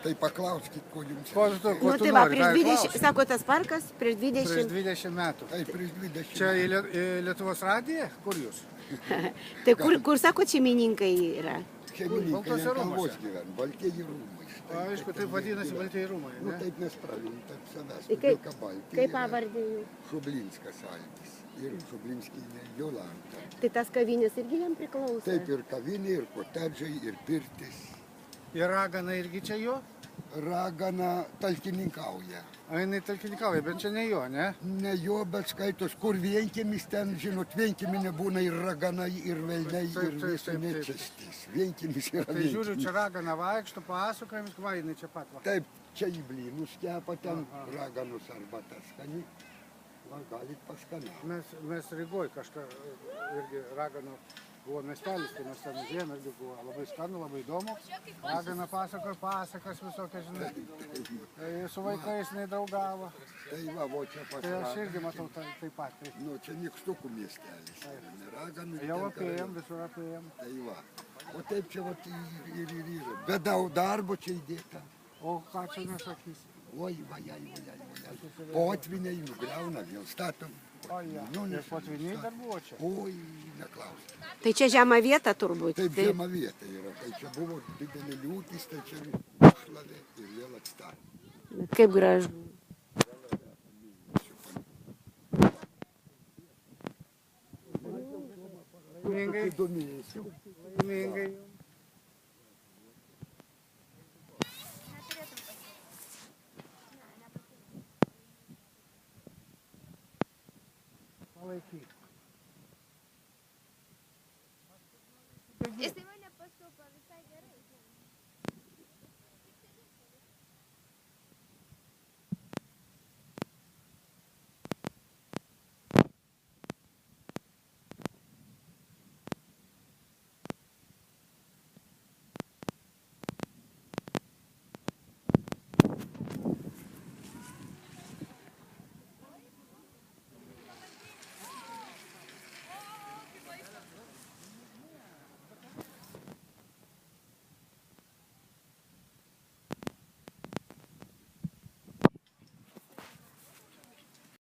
Tai paklauskit, ko jums Ko reikia. tu, ko Nu, tu tai va, nori, prieš ką 20, klausi? sako, tas parkas prieš Prieš 20. 20 metų. Tai prieš 20 Čia į metų. Lietuvos radiją? Kur jūs? Tai kur sako, šeimininkai yra? Šeimininkai Baltuose ant rūmuose. kalvos gyvena, baltieji rūmai. Štai Aišku, taip taip vadinasi Baltieji rūmai, Nu, ne? taip mes pralim, taip savęs. Tai Todėl, kad Baltija kaip yra pavardė jų? Šublinskas Algis ir Šublinskinė Jolanta. Tai tas kavinės irgi jam priklauso. Taip ir kavinė, ir kotedžai, ir pirtis. Ir ragana irgi čia jo? Ragana talkininkauja. A jinai talkininkauja, bet čia ne jo, ne? Ne jo, bet skaitos, kur vienkiemis ten, žinot, vienkiemi nebūna ir raganai, ir velniai, Taip, ir taip, visi taip, taip. nečistys. Vienkiemis yra Tai žiūriu, vienkiemis. čia ragana vaikšto, pasakojimus, va jinai čia pat. Va. Taip, čia į blynus kepa ten, Aha. raganus arba tas skani. Va, galit paskanauti. Mes Rygoj kažką irgi raganų buvo miestelis, tai mes ten užėjom irgi buvo labai skanu, labai įdomu. Ragana pasakoja pasakas visokias, žinai. Tai su vaikais nedraugavo. Tai va, vo čia pas Tai aš raganą. irgi matau taip pat. Tai Nu, čia Nykštukų miestelis. yra, ne raganų. jau ten apėjom, visur apėjom. Tai va. O taip čia va ir yra. Bet daug darbo čia įdėta. O ką čia nesakysi? Oi, vajai. Potviniai nugriauna, vėl statom. O ja, Nu, ir potviniai dar buvo čia. Oi, neklausk. Tai čia žema vieta turbūt. Taip Taip. žema vieta yra. Tai čia buvo didelė liūtis, tai čia užšlavė ir vėl atstatė. Bet kaip gražu. Laimingai, Įdomėsiu. laimingai. Palaikyk.